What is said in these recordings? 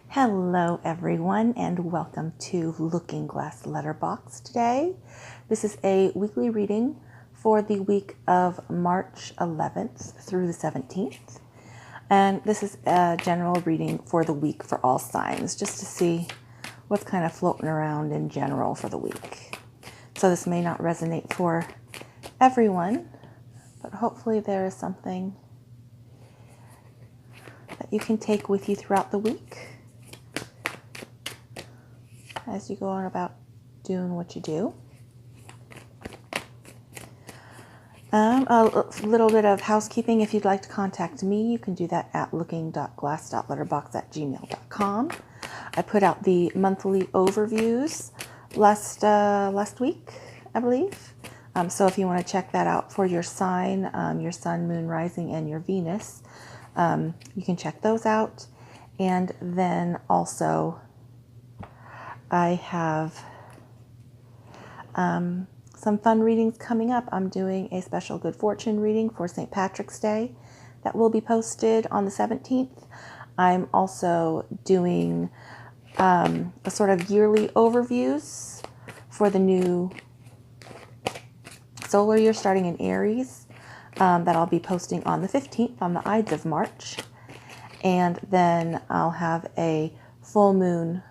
Hello everyone and welcome to Looking Glass Letterbox today. This is a weekly reading for the week of March 11th through the 17th. And this is a general reading for the week for all signs, just to see what's kind of floating around in general for the week. So this may not resonate for everyone, but hopefully there is something that you can take with you throughout the week as you go on about doing what you do. A little bit of housekeeping. If you'd like to contact me, you can do that at looking.glass.letterbox@gmail.com. I put out the monthly overviews last week, I believe. So if you want to check that out for your sign, your sun, moon, rising, and your Venus, you can check those out. And then also I have some fun readings coming up. I'm doing a special good fortune reading for St. Patrick's Day that will be posted on the 17th. I'm also doing a sort of yearly overviews for the new solar year starting in Aries that I'll be posting on the 15th on the Ides of March. And then I'll have a full moon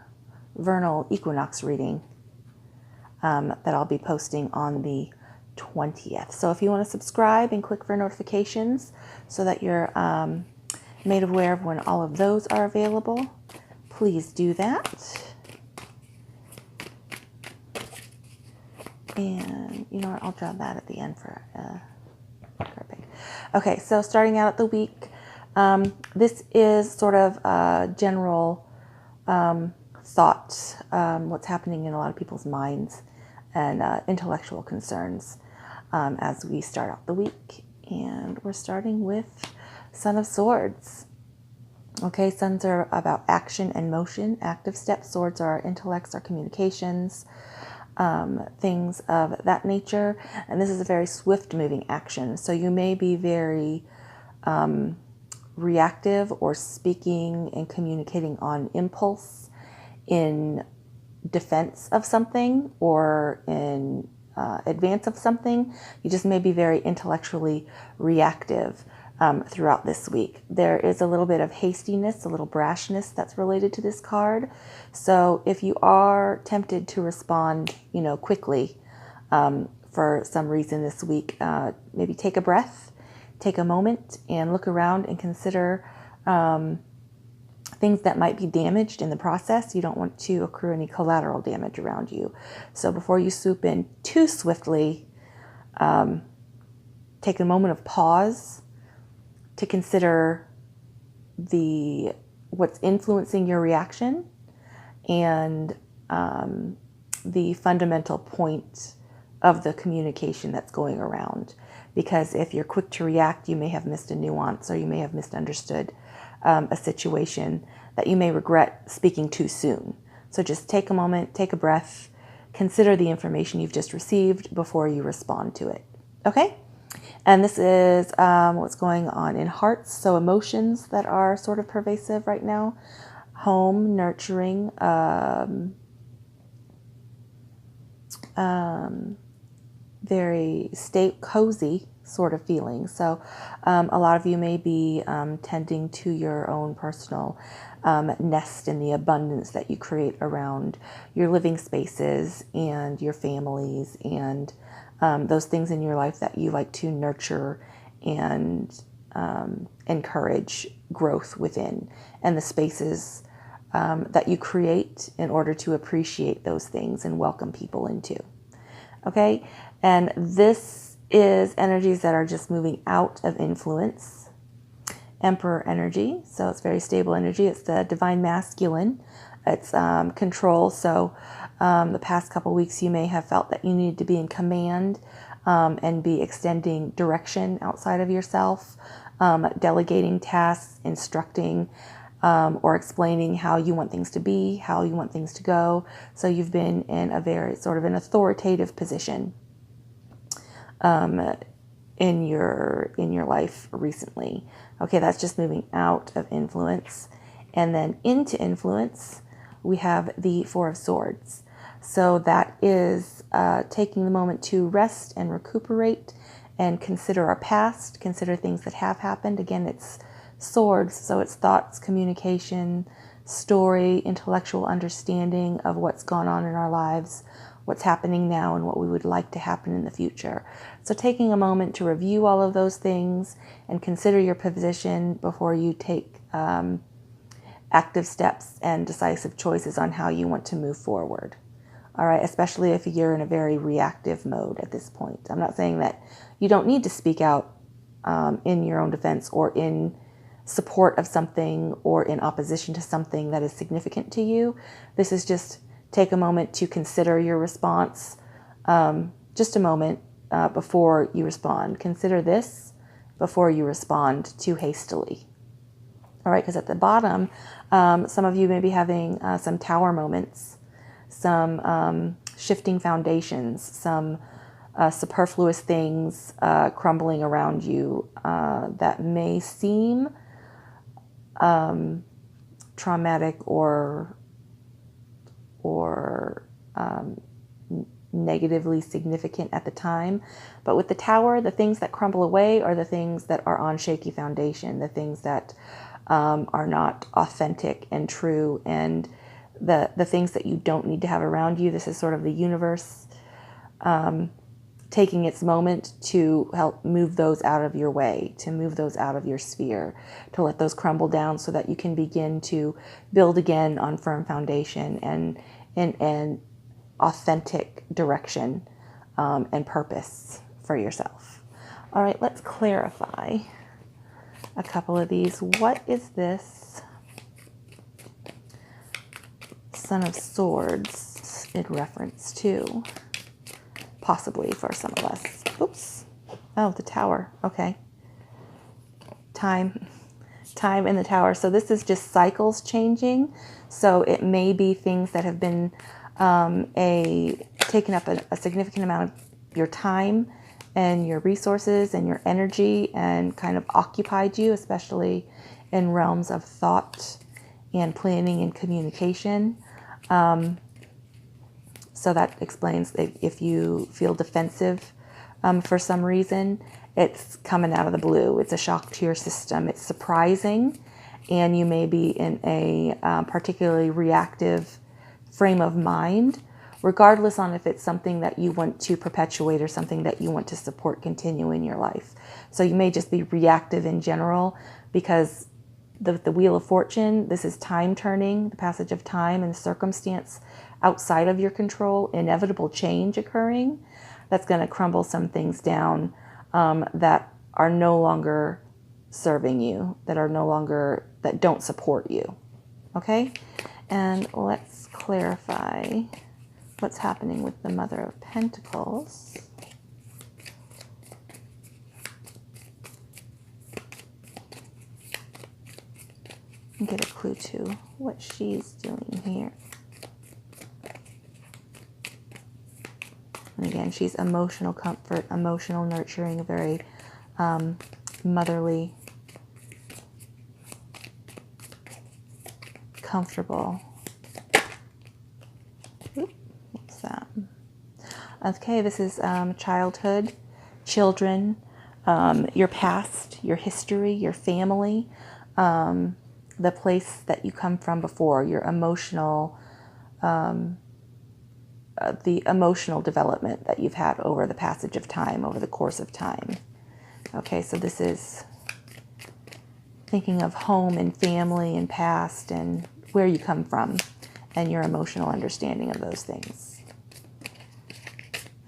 vernal equinox reading that I'll be posting on the 20th. So if you want to subscribe and click for notifications so that you're made aware of when all of those are available, please do that. And you know what, I'll draw that at the end for perfect. Okay, so starting out at the week, this is sort of a general thought, what's happening in a lot of people's minds and intellectual concerns as we start out the week. And we're starting with Son of Swords. Okay, Suns are about action and motion, active steps. Swords are our intellects, our communications, things of that nature. And this is a very swift moving action. So you may be very reactive or speaking and communicating on impulse in defense of something or in advance of something. You just may be very intellectually reactive throughout this week. There is a little bit of hastiness, a little brashness that's related to this card. So if you are tempted to respond, quickly for some reason this week, maybe take a breath, take a moment and look around and consider things that might be damaged in the process. You don't want to accrue any collateral damage around you. So before you swoop in too swiftly, take a moment of pause to consider what's influencing your reaction and the fundamental point of the communication that's going around. Because if you're quick to react, you may have missed a nuance or you may have misunderstood a situation that you may regret speaking too soon. So just take a moment, take a breath, consider the information you've just received before you respond to it. Okay? And this is what's going on in hearts. So emotions that are sort of pervasive right now. Home, nurturing, very cozy sort of feeling. So a lot of you may be tending to your own personal nest in the abundance that you create around your living spaces and your families and those things in your life that you like to nurture and encourage growth within, and the spaces that you create in order to appreciate those things and welcome people into. Okay, and this is energies that are just moving out of influence. Emperor energy, so it's very stable energy. It's the divine masculine. It's control. So the past couple weeks you may have felt that you needed to be in command and be extending direction outside of yourself, delegating tasks, instructing, or explaining how you want things to be, how you want things to go. So you've been in a very sort of an authoritative position in your life recently. Okay, that's just moving out of influence. And then into influence, we have the Four of Swords. So that is taking the moment to rest and recuperate and consider our past, consider things that have happened. Again, it's swords, so it's thoughts, communication, story, intellectual understanding of what's gone on in our lives, what's happening now, and what we would like to happen in the future. So taking a moment to review all of those things and consider your position before you take active steps and decisive choices on how you want to move forward. All right, especially if you're in a very reactive mode at this point. I'm not saying that you don't need to speak out in your own defense or in support of something or in opposition to something that is significant to you. This is just take a moment to consider your response, just a moment before you respond. Consider this before you respond too hastily. All right, because at the bottom, some of you may be having some tower moments, some shifting foundations, some superfluous things crumbling around you that may seem traumatic or negatively significant at the time. But with the tower, the things that crumble away are the things that are on shaky foundation, the things that are not authentic and true, and the things that you don't need to have around you. This is sort of the universe taking its moment to help move those out of your way, to move those out of your sphere, to let those crumble down so that you can begin to build again on firm foundation and in authentic direction and purpose for yourself. All right, let's clarify a couple of these. What is this Son of Swords in reference to? Possibly for some of us. Oops. Oh, the Tower. Okay. Time in the Tower. So this is just cycles changing. So it may be things that have been taken up a significant amount of your time and your resources and your energy and kind of occupied you, especially in realms of thought and planning and communication. So that explains that if you feel defensive for some reason, it's coming out of the blue. It's a shock to your system. It's surprising, and you may be in a particularly reactive frame of mind, regardless on if it's something that you want to perpetuate or something that you want to support continue in your life. So you may just be reactive in general because the Wheel of Fortune, this is time turning, the passage of time and circumstance outside of your control, inevitable change occurring that's going to crumble some things down that are no longer serving you, that don't support you. Okay? And let's clarify what's happening with the Mother of Pentacles. And get a clue to what she's doing here. And again, she's emotional comfort, emotional nurturing, a very motherly, comfortable. What's that? Okay, this is childhood, children, your past, your history, your family, the place that you come from before, your emotional, the emotional development that you've had over the passage of time, over the course of time. Okay, so this is thinking of home and family and past and where you come from and your emotional understanding of those things.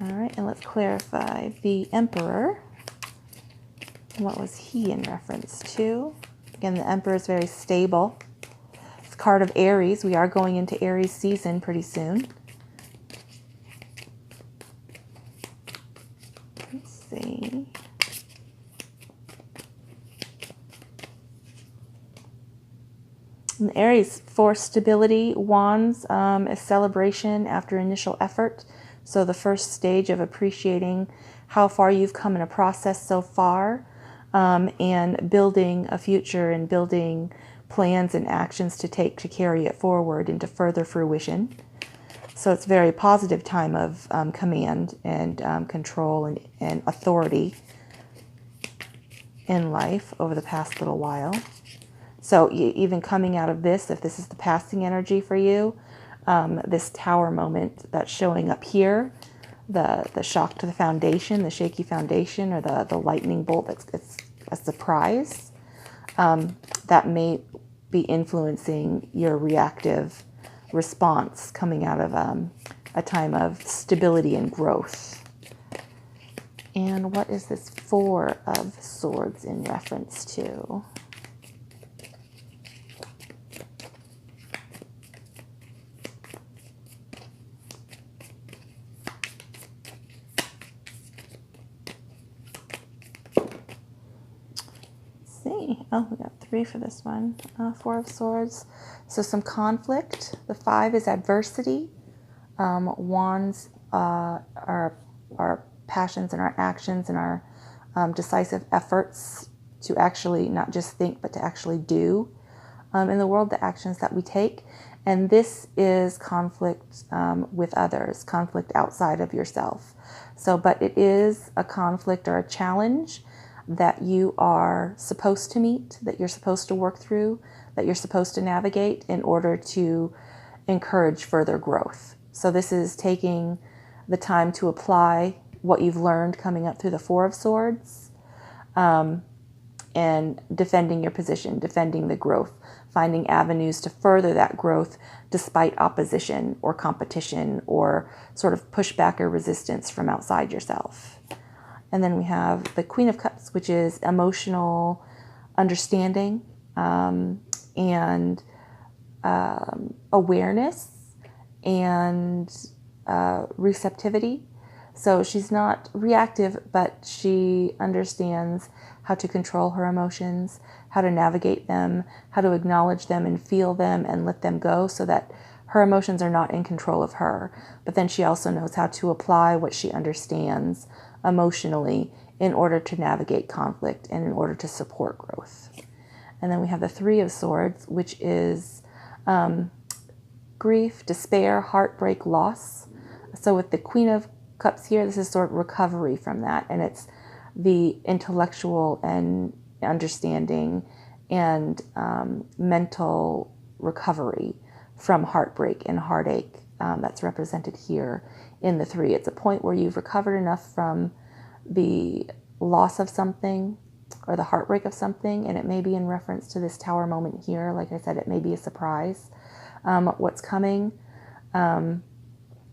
All right, and let's clarify the Emperor. What was he in reference to? Again, the Emperor is very stable. It's a card of Aries. We are going into Aries season pretty soon. Let's see. In Aries, for stability, Wands is celebration after initial effort. So the first stage of appreciating how far you've come in a process so far, and building a future and building plans and actions to take to carry it forward into further fruition. So it's a very positive time of command and control and authority in life over the past little while. So even coming out of this, if this is the passing energy for you, this tower moment that's showing up here, the shock to the foundation, the shaky foundation, or the lightning bolt that's a surprise, that may be influencing your reactive response coming out of a time of stability and growth. And what is this Four of Swords in reference to? See. Oh, we got 3 for this one. Four of Swords. So some conflict. The 5 is adversity. Wands are our passions and our actions and our decisive efforts to actually not just think, but to actually do in the world, the actions that we take. And this is conflict with others, conflict outside of yourself. So, but it is a conflict or a challenge that you are supposed to meet, that you're supposed to work through, that you're supposed to navigate in order to encourage further growth. So this is taking the time to apply what you've learned coming up through the Four of Swords, and defending your position, defending the growth, finding avenues to further that growth despite opposition or competition or sort of pushback or resistance from outside yourself. And then we have the Queen of Cups, which is emotional understanding and awareness and receptivity. So she's not reactive, but she understands how to control her emotions, how to navigate them, how to acknowledge them and feel them and let them go so that her emotions are not in control of her. But then she also knows how to apply what she understands emotionally in order to navigate conflict and in order to support growth. And then we have the Three of Swords, which is grief, despair, heartbreak, loss. So with the Queen of Cups here, this is sort of recovery from that, and it's the intellectual and understanding and mental recovery from heartbreak and heartache that's represented here in the 3. It's a point where you've recovered enough from the loss of something or the heartbreak of something, and it may be in reference to this tower moment here. Like I said, it may be a surprise what's coming.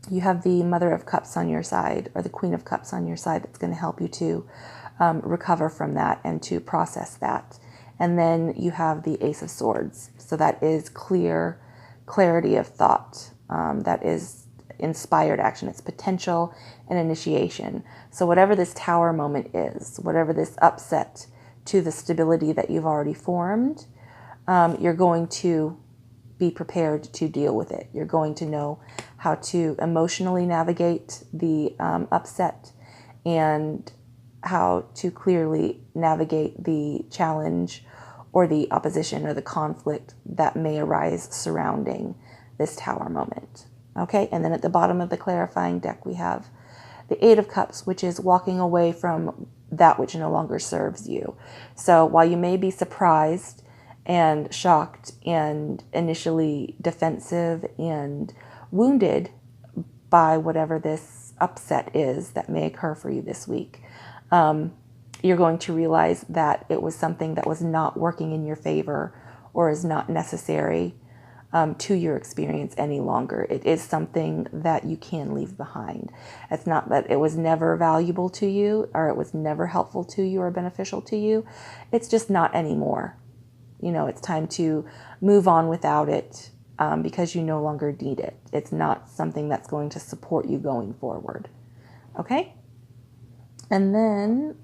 You have the Mother of Cups on your side, or the Queen of Cups on your side, that's going to help you to recover from that and to process that. And then you have the Ace of Swords. So that is clarity of thought. That is inspired action. It's potential and initiation. So whatever this tower moment is, whatever this upset to the stability that you've already formed, you're going to be prepared to deal with it. You're going to know how to emotionally navigate the upset and how to clearly navigate the challenge or the opposition or the conflict that may arise surrounding this tower moment. Okay, and then at the bottom of the clarifying deck, we have the Eight of Cups, which is walking away from that which no longer serves you. So while you may be surprised and shocked and initially defensive and wounded by whatever this upset is that may occur for you this week, you're going to realize that it was something that was not working in your favor or is not necessary to your experience any longer. It is something that you can leave behind. It's not that it was never valuable to you or it was never helpful to you or beneficial to you. It's just not anymore. You know, it's time to move on without it because you no longer need it. It's not something that's going to support you going forward. Okay? And then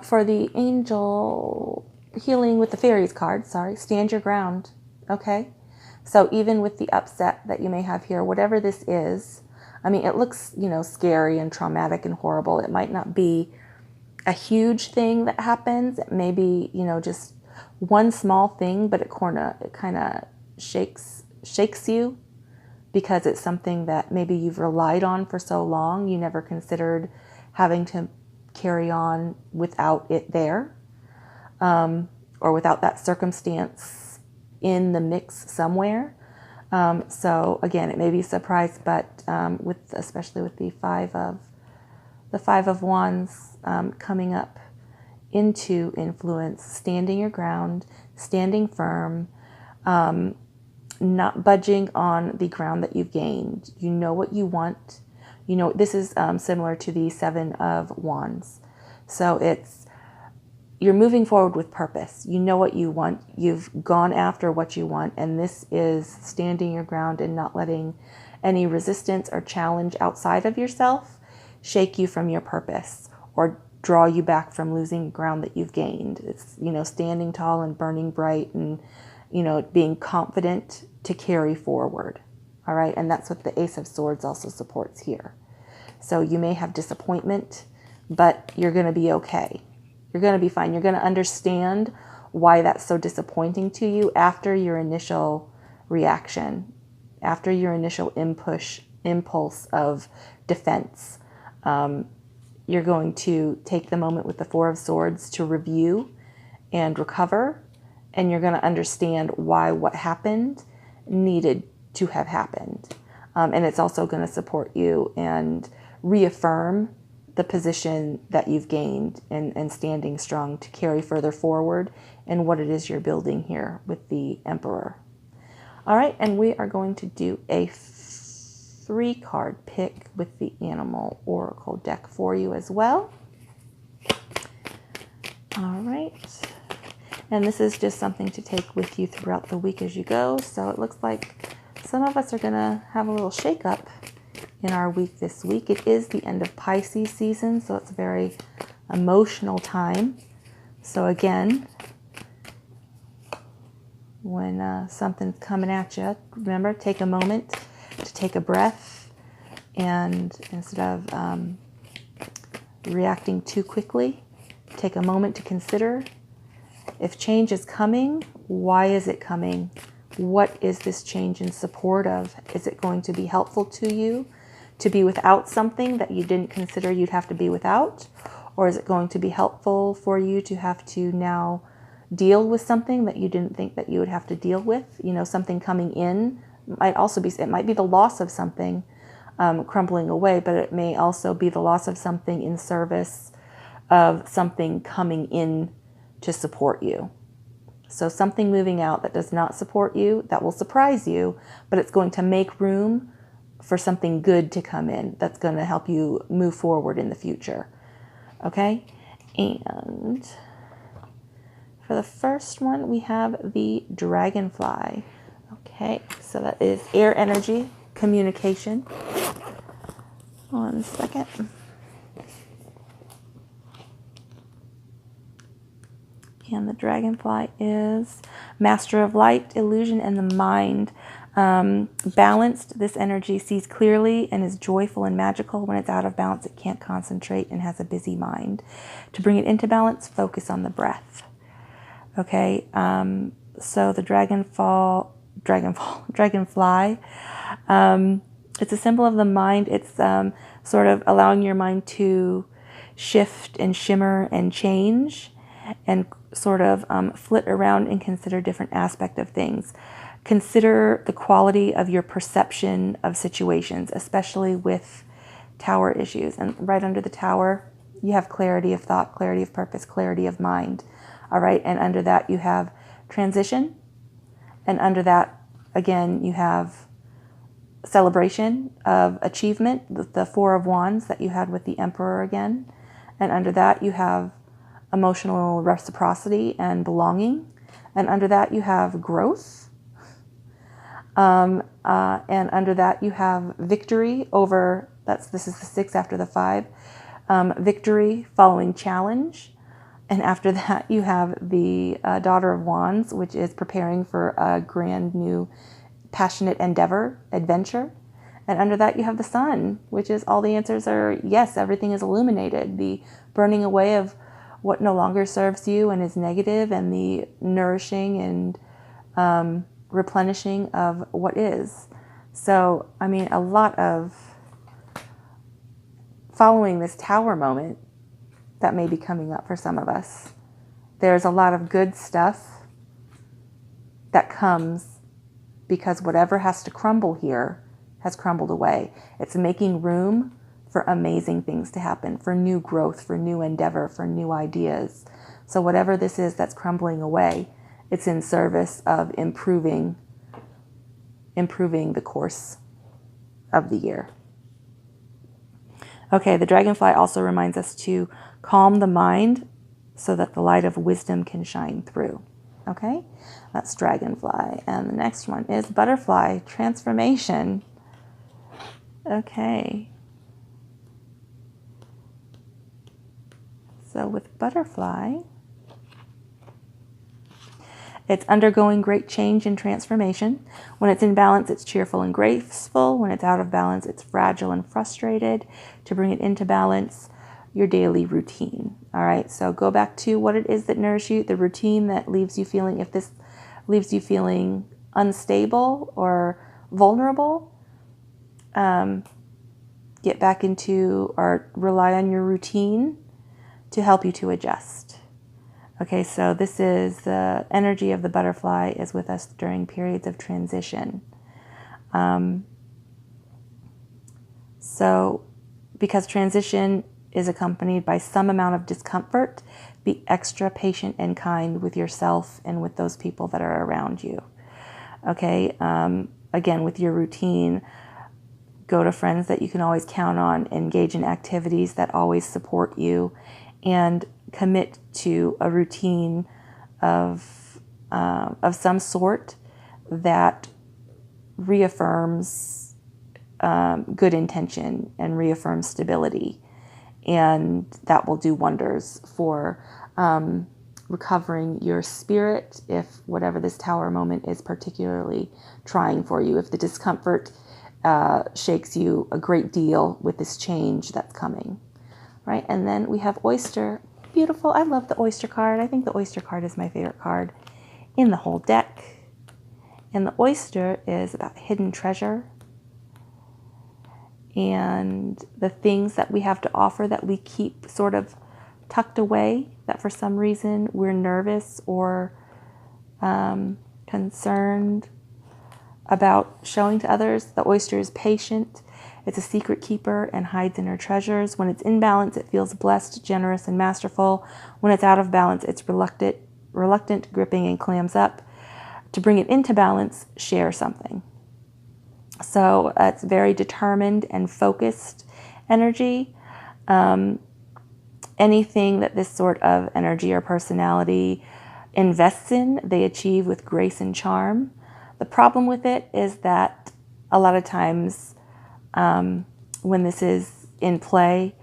for the angel healing with the fairies card, stand your ground. Okay? So even with the upset that you may have here, whatever this is, I mean, it looks, scary and traumatic and horrible. It might not be a huge thing that happens. It may be, just one small thing, but it kind of shakes you, because it's something that maybe you've relied on for so long, you never considered having to carry on without it there, or without that circumstance in the mix somewhere. So again, it may be a surprise, but especially with the Five of Wands coming up into influence, standing your ground, standing firm, not budging on the ground that you've gained. You know what you want. You know, this is similar to the Seven of Wands. So you're moving forward with purpose. You know what you want. You've gone after what you want. And this is standing your ground and not letting any resistance or challenge outside of yourself shake you from your purpose or draw you back from losing ground that you've gained. It's, standing tall and burning bright and, being confident to carry forward. All right. And that's what the Ace of Swords also supports here. So you may have disappointment, but you're going to be okay. You're going to be fine. You're going to understand why that's so disappointing to you after your initial reaction, after your initial impulse of defense. You're going to take the moment with the Four of Swords to review and recover, and you're going to understand why what happened needed to have happened. And it's also going to support you and reaffirm the position that you've gained and standing strong to carry further forward and what it is you're building here with the Emperor. All right, and we are going to do a 3-card pick with the Animal Oracle deck for you as well. All right, and this is just something to take with you throughout the week as you go. So it looks like some of us are going to have a little shakeup in our week this week. It is the end of Pisces season, so it's a very emotional time. So again, when something's coming at you, remember, take a moment to take a breath, and instead of reacting too quickly, take a moment to consider if change is coming, why is it coming? What is this change in support of? Is it going to be helpful to you to be without something that you didn't consider you'd have to be without? Or is it going to be helpful for you to have to now deal with something that you didn't think that you would have to deal with? Something coming in it might be the loss of something crumbling away, but it may also be the loss of something in service of something coming in to support you. So something moving out that does not support you, that will surprise you, but it's going to make room for something good to come in that's going to help you move forward in the future. Okay? And for the first one, we have the Dragonfly. Okay, so that is air energy, communication. 1 second. And the Dragonfly is Master of Light, Illusion, and the Mind. Balanced, this energy sees clearly and is joyful and magical. When it's out of balance, it can't concentrate and has a busy mind. To bring it into balance, focus on the breath. Okay, so the Dragonfly, it's a symbol of the mind. It's sort of allowing your mind to shift and shimmer and change and sort of flit around and consider different aspects of things. Consider the quality of your perception of situations, especially with Tower issues. And right under the Tower, you have clarity of thought, clarity of purpose, clarity of mind. All right, and under that you have transition. And under that, again, you have celebration of achievement, the Four of Wands that you had with the Emperor again. And under that, you have emotional reciprocity and belonging. And under that, you have growth. And under that, you have victory over, this is the 6 after the 5, victory following challenge. And after that, you have the Daughter of Wands, which is preparing for a grand new passionate adventure. And under that, you have the Sun, which is all the answers are yes, everything is illuminated. The burning away of what no longer serves you and is negative, and the nourishing and replenishing of what is. So, I mean, a lot of following this Tower moment that may be coming up for some of us. There's a lot of good stuff that comes because whatever has to crumble here has crumbled away. It's making room for amazing things to happen, for new growth, for new endeavor, for new ideas. So whatever this is that's crumbling away, it's in service of improving the course of the year. Okay, the dragonfly also reminds us to calm the mind so that the light of wisdom can shine through. Okay, that's dragonfly. And the next one is butterfly, transformation. Okay. So with butterfly, it's undergoing great change and transformation. When it's in balance, it's cheerful and graceful. When it's out of balance, it's fragile and frustrated. To bring it into balance, your daily routine. All right, so go back to what it is that nourishes you, the routine that leaves you feeling, if this leaves you feeling unstable or vulnerable, get back into or rely on your routine to help you to adjust. Okay, so this is the energy of the butterfly is with us during periods of transition. So because transition is accompanied by some amount of discomfort, be extra patient and kind with yourself and with those people that are around you. Okay, again, with your routine, go to friends that you can always count on, engage in activities that always support you, and commit to a routine of some sort that reaffirms good intention and reaffirms stability. And that will do wonders for recovering your spirit if whatever this Tower moment is particularly trying for you. If the discomfort shakes you a great deal with this change that's coming. Right? And then we have Oyster. Beautiful. I love the Oyster card. I think the Oyster card is my favorite card in the whole deck. And the Oyster is about hidden treasure and the things that we have to offer that we keep sort of tucked away, that for some reason we're nervous or concerned about showing to others. The oyster is patient. It's a secret keeper and hides in her treasures. When it's in balance, it feels blessed, generous, and masterful. When it's out of balance, it's reluctant, gripping, and clams up. To bring it into balance, share something. So it's very determined and focused energy. Anything that this sort of energy or personality invests in, they achieve with grace and charm. The problem with it is that a lot of times when this is in play,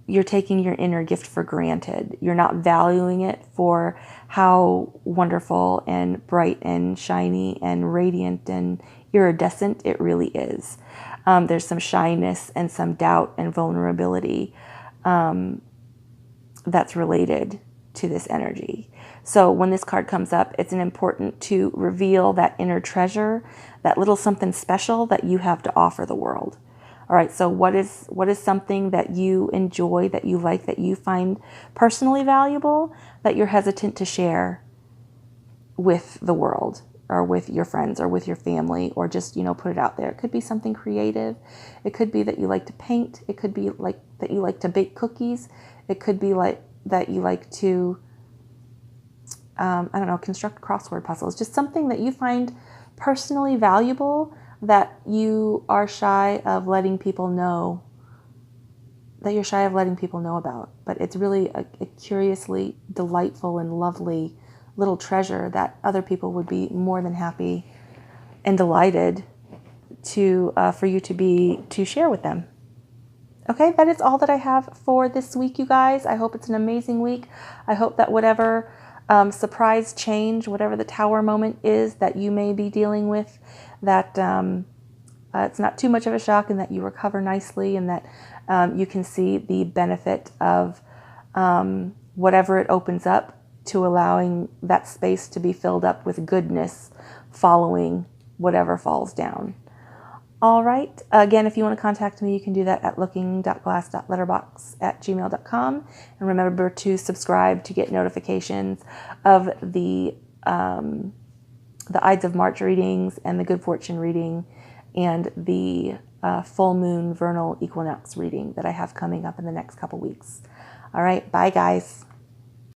you're taking your inner gift for granted. You're not valuing it for how wonderful and bright and shiny and radiant and iridescent it really is. There's some shyness and some doubt and vulnerability that's related to this energy. So when this card comes up, it's important to reveal that inner treasure, that little something special that you have to offer the world. All right, so what is something that you enjoy, that you like, that you find personally valuable, that you're hesitant to share with the world or with your friends or with your family, or just, put it out there. It could be something creative. It could be that you like to paint. It could be like that you like to bake cookies. It could be like that you like to, construct crossword puzzles. Just something that you find personally valuable that you are shy of letting people know, about. But it's really a curiously delightful and lovely little treasure that other people would be more than happy and delighted to for you to share with them. Okay, that is all that I have for this week, you guys. I hope it's an amazing week. I hope that whatever surprise change, whatever the Tower moment is that you may be dealing with, that it's not too much of a shock, and that you recover nicely, and that you can see the benefit of whatever it opens up, to allowing that space to be filled up with goodness following whatever falls down. All right. Again, if you want to contact me, you can do that at looking.glass.letterbox@gmail.com. And remember to subscribe to get notifications of the Ides of March readings and the Good Fortune reading and the full moon vernal equinox reading that I have coming up in the next couple weeks. All right. Bye, guys.